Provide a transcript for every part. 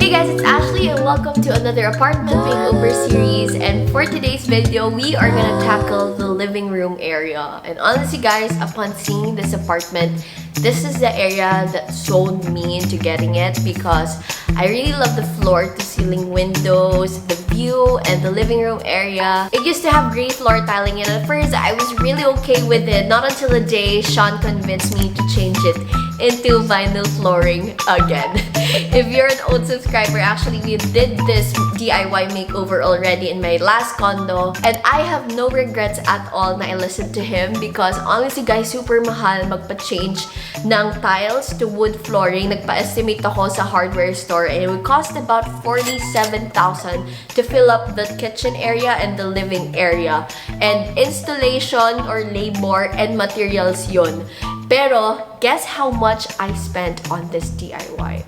Hey guys, it's Ashley and welcome to another apartment makeover series. And for today's video, we are gonna tackle the living room area. And honestly guys, upon seeing this apartment, this is the area that sold me into getting it because I really love the floor-to-ceiling windows, the view, and the living room area. It used to have gray floor tiling, and at first I was really okay with it. Not until the day Sean convinced me to change it into vinyl flooring again. If you're an old subscriber, actually we did this DIY makeover already in my last condo, and I have no regrets at all na I listened to him because honestly guys, super mahal magpa-change ng tiles to wood flooring. Nagpa-estimate ako sa hardware store and it would cost about 47,000 to fill up the kitchen area and the living area. And installation or labor and materials yun. Pero, guess how much I spent on this DIY?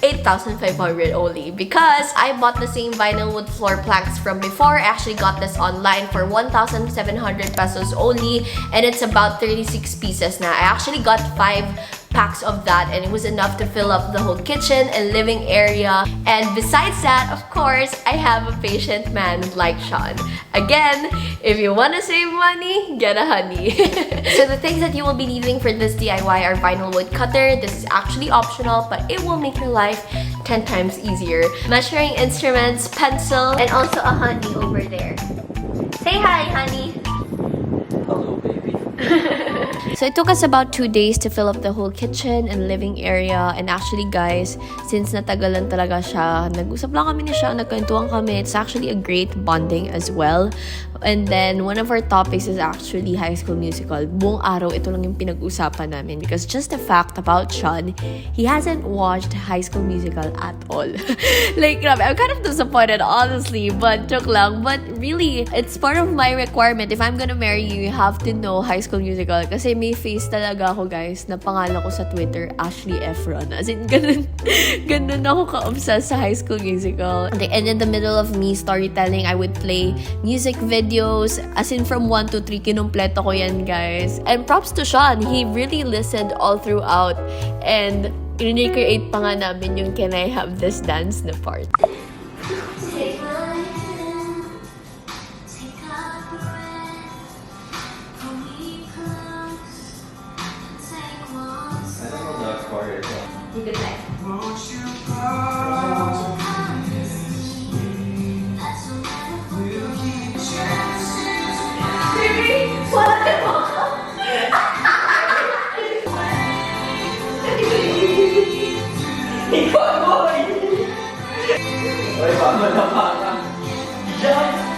8,500 only because I bought the same vinyl wood floor planks from before. I actually got this online for 1,700 pesos only, and it's about 36 pieces now. I actually got 5 packs of that and it was enough to fill up the whole kitchen and living area. And besides that, of course, I have a patient man like Sean. Again, if you want to save money, get a honey. So the things that you will be needing for this DIY are vinyl wood cutter. This is actually optional, but it will make your life 10 times easier. Measuring instruments, pencil, and also a honey over there. Say hi, honey. Hello, baby. So it took us about 2 days to fill up the whole kitchen and living area. And actually guys, since natagalan talaga siya, nag-usap lang kami ni siya, nagkwentuhan kami. It's actually a great bonding as well. And then one of our topics is actually High School Musical. Buong araw, ito lang yung pinag-usapan namin because just the fact about Sean, he hasn't watched High School Musical at all. Like, grabe, I'm kind of disappointed honestly, but joke lang. But really, it's part of my requirement. If I'm gonna marry you, you have to know High School Musical. Kasi may face talaga ako guys, na pangalan ko sa Twitter, Ashley Efron. As in, ganun ako ka-obsessed sa High School Musical. And in the middle of me storytelling, I would play music videos. As in, from 1 to 3, kinumpleto ko yan guys. And props to Sean, he really listened all throughout. And recreate pa nga namin yung Can I Have This Dance na part. Good night. Baby, what the fuck? Ikaw, boy! Oy, paano na parang? Jump!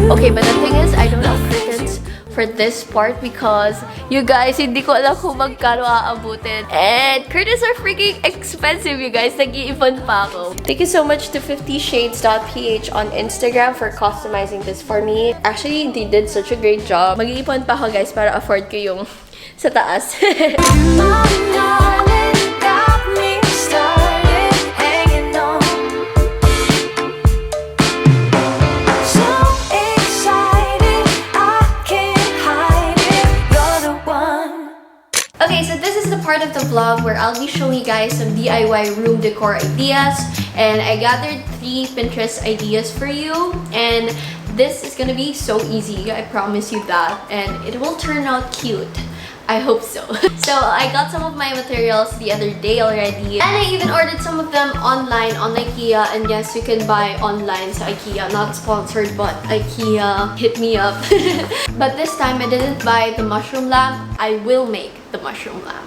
Okay, but the thing is, I don't have curtains for this part because you guys, hindi ko alam kung magkano aabutin. And curtains are freaking expensive, you guys. Nag-iipon pa ako. Thank you so much to 50shades.ph on Instagram for customizing this for me. Actually, they did such a great job. Mag-iipon pa ako, guys, para afford ko yung sa taas. So excited. part of the vlog where I'll be showing you guys some DIY room decor ideas. And I gathered 3 Pinterest ideas for you. And this is gonna be so easy, I promise you that. And it will turn out cute. I hope so. So I got some of my materials the other day already. And I even ordered some of them online on IKEA. And yes, you can buy online sa IKEA. Not sponsored, but IKEA hit me up. But this time I didn't buy the mushroom lamp. I will make the mushroom lamp.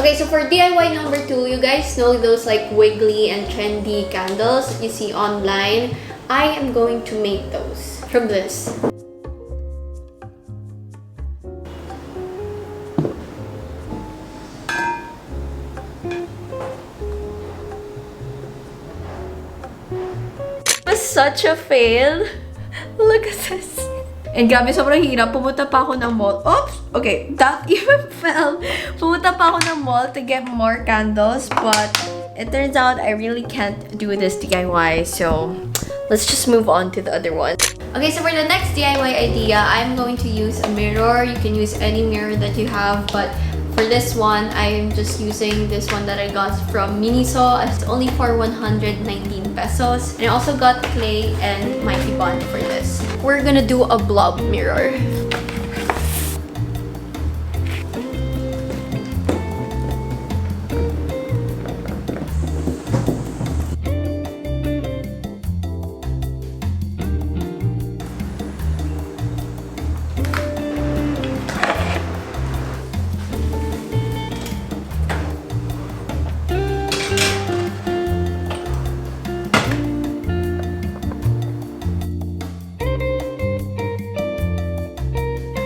Okay, so for DIY number 2, you guys know those like wiggly and trendy candles that you see online. I am going to make those from this. It was such a fail. Look at this. And grabe, sobrang hirap. Pumunta pa ako ng mall. Oops! Okay, that even fell. Pumunta pa ako ng mall to get more candles. But it turns out I really can't do this DIY. So, let's just move on to the other one. Okay, so for the next DIY idea, I'm going to use a mirror. You can use any mirror that you have. But for this one, I'm just using this one that I got from Miniso. It's only for 119 pesos. And I also got clay and mighty bond for this. We're gonna do a blob mirror.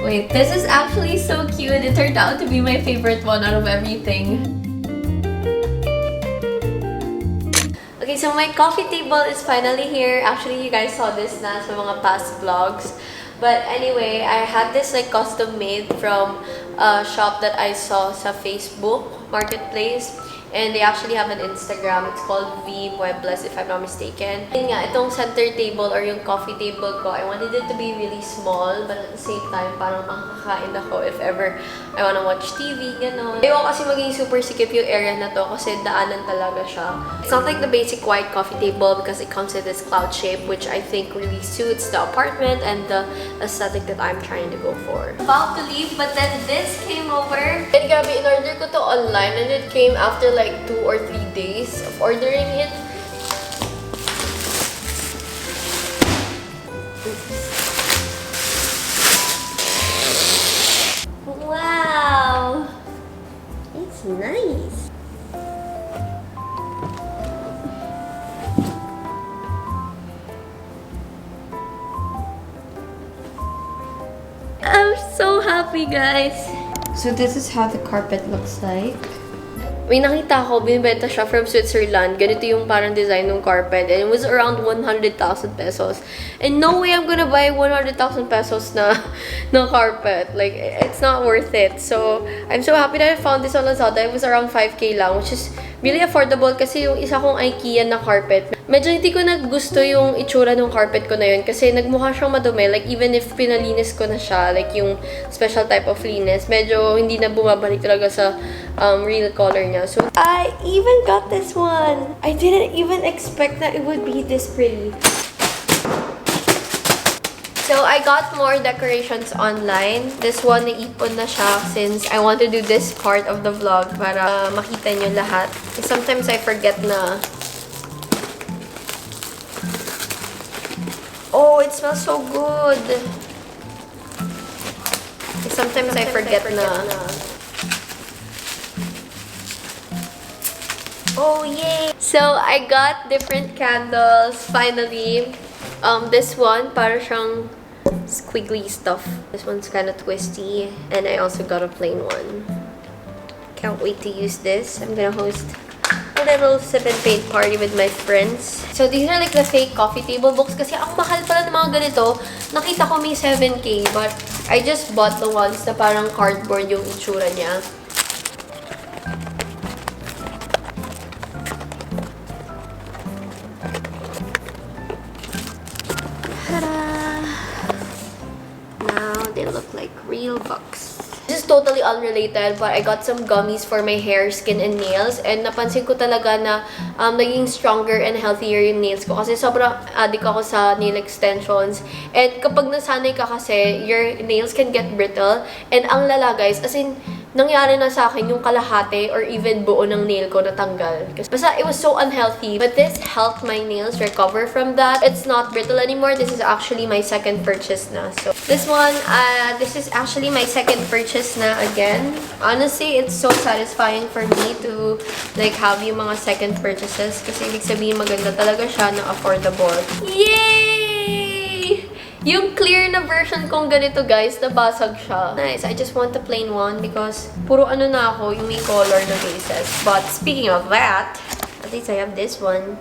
Wait, this is actually so cute. It turned out to be my favorite one out of everything. Okay, so my coffee table is finally here. Actually, you guys saw this na sa mga past vlogs. But anyway, I had this like custom made from a shop that I saw sa Facebook Marketplace. And they actually have an Instagram. It's called V Muebles, if I'm not mistaken. Yun nga, itong center table or yung coffee table ko, I wanted it to be really small, but at the same time, parang makakain ako if ever I wanna watch TV, gano'n. Ayaw kasi maging super sikip yung area na to kasi daanan talaga siya. It's not like the basic white coffee table because it comes with this cloud shape, which I think really suits the apartment and the aesthetic that I'm trying to go for. About to leave, but then this came over. And grabe, in-order ko to online and it came after like 2 or 3 days of ordering it. Wow! It's nice. I'm so happy, guys. So this is how the carpet looks like. May nakita ko, binibenta siya from Switzerland. Ganito yung parang design ng carpet. And it was around 100,000 pesos. And no way I'm gonna buy 100,000 pesos na carpet. Like, it's not worth it. So, I'm so happy that I found this on Lazada. It was around 5K lang, which is really affordable kasi yung isa kong IKEA na carpet, medyo hindi ko nagusto yung itsura ng carpet ko na yun kasi nagmukha siyang madumi. Like, even if pinalinis ko na siya, like yung special type of linis, medyo hindi na bumabalik talaga sa real color niya. So, I even got this one. I didn't even expect that it would be this pretty. So, I got more decorations online. This one, naipon na siya since I want to do this part of the vlog para makita nyo lahat. Sometimes I forget na. Oh, it smells so good. Sometimes I forget na. Oh, yay! So, I got different candles, finally. This one, para siyang squiggly stuff. This one's kind of twisty. And I also got a plain one. Can't wait to use this. I'm gonna host a little sip and paint party with my friends. So, these are like the fake coffee table books kasi ang mahal pala ng mga ganito. Nakita ko may 7K, but I just bought the ones na parang cardboard yung itsura niya. Now, they look like real books. This is totally unrelated, but I got some gummies for my hair, skin, and nails. And napansin ko talaga na naging stronger and healthier yung nails ko. Kasi sobrang addict ako sa nail extensions. And kapag nasanay ka kasi, your nails can get brittle. And ang lala guys, as in, nangyari na sa akin yung kalahati or even buo ng nail ko natanggal. Basta it was so unhealthy. But this helped my nails recover from that. It's not brittle anymore. This is actually my second purchase na. So this one, this is actually my second purchase na again. Honestly, it's so satisfying for me to like have yung mga second purchases kasi ibig sabihin maganda talaga siya na affordable. Yay! Yung clear na version kong ganito guys, nabasag siya. Nice. I just want the plain one because puro ano na ako, yung may color na cases. But speaking of that, at least I have this one.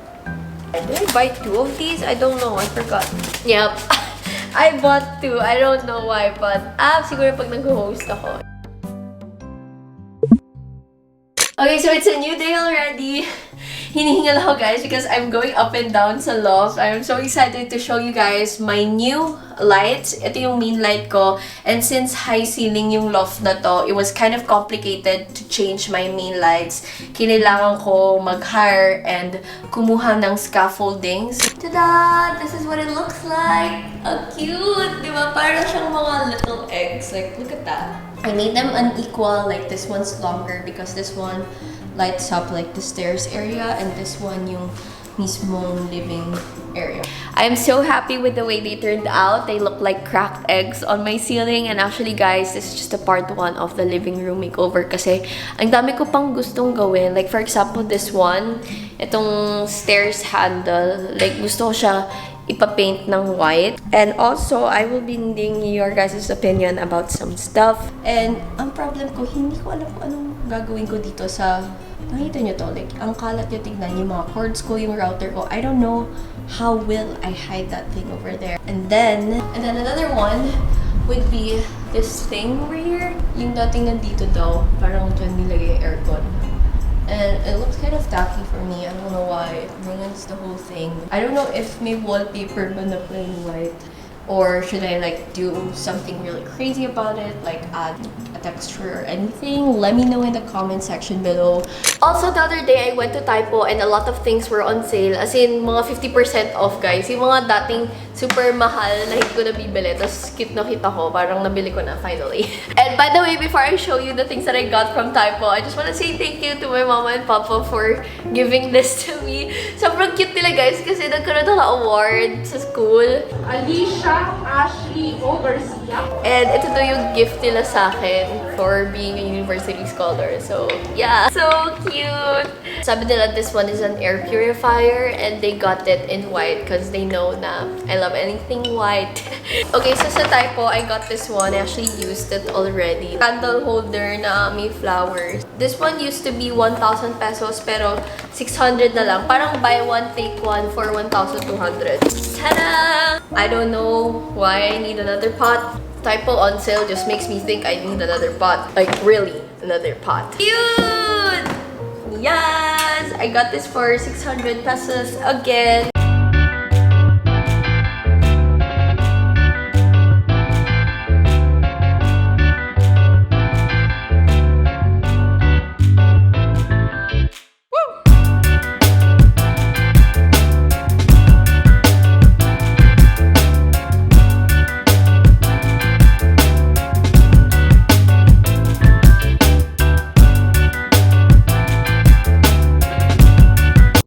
Did I buy 2 of these? I don't know. I forgot. Yep. I bought 2. I don't know why, but siguro pag nag-host ako. Okay, so it's a new day already. Hinihingal ako guys because I'm going up and down sa loft. I'm so excited to show you guys my new lights. Ito yung main light ko. And since high ceiling yung loft na to, it was kind of complicated to change my main lights. Kinailangan ko mag-hire and kumuha ng scaffoldings. Tada! This is what it looks like. Ang cute! Diba? Parang siyang mga little eggs. Like, look at that. I made them unequal. Like, this one's longer because this one lights up like the stairs area and this one yung mismong living area. I'm so happy with the way they turned out. They look like cracked eggs on my ceiling. And actually guys, this is just a part 1 of the living room makeover kasi ang dami ko pang gustong gawin. Like for example, this one, itong stairs handle, like gusto ko siya ipa-paint ng white. And also, I will be needing your guys' opinion about some stuff. And ang problem ko, hindi ko alam kung anong gagawin ko dito sa nakita nyo to, like, ang kalat nyo tignan, yung mga cords ko, yung router ko. I don't know how will I hide that thing over there. And then another one would be this thing over here. Yung dating nandito daw, parang dyan nilagay aircon. And it looks kind of tacky for me. I don't know why. It ruins the whole thing. I don't know if may wallpaper ba na plain white. Or should I like do something really crazy about it? Like add a texture or anything? Let me know in the comment section below. Also, the other day, I went to Typo and a lot of things were on sale. As in, mga 50% off, guys. Yung mga dating super mahal na hindi ko nabibili. Tapos, cute na kita ko. Parang nabili ko na, finally. And by the way, before I show you the things that I got from Typo, I just want to say thank you to my mama and papa for giving this to me. Sobrang cute nila, guys, kasi nagkaroon ng award sa school. Alicia Ashley Overseas. And ito daw yung gift nila sa akin for being a university scholar. So, yeah. So cute! Sabi nila this one is an air purifier and they got it in white because they know na I love anything white. Okay, so sa Typo, I got this one. I actually used it already. Candle holder na may flowers. This one used to be 1,000 pesos pero 600 na lang. Parang buy one, take one for 1,200. Ta-da! I don't know why I need another pot. Typo on sale just makes me think I need another pot. Like, really, another pot. Cute! Yes! I got this for 600 pesos again.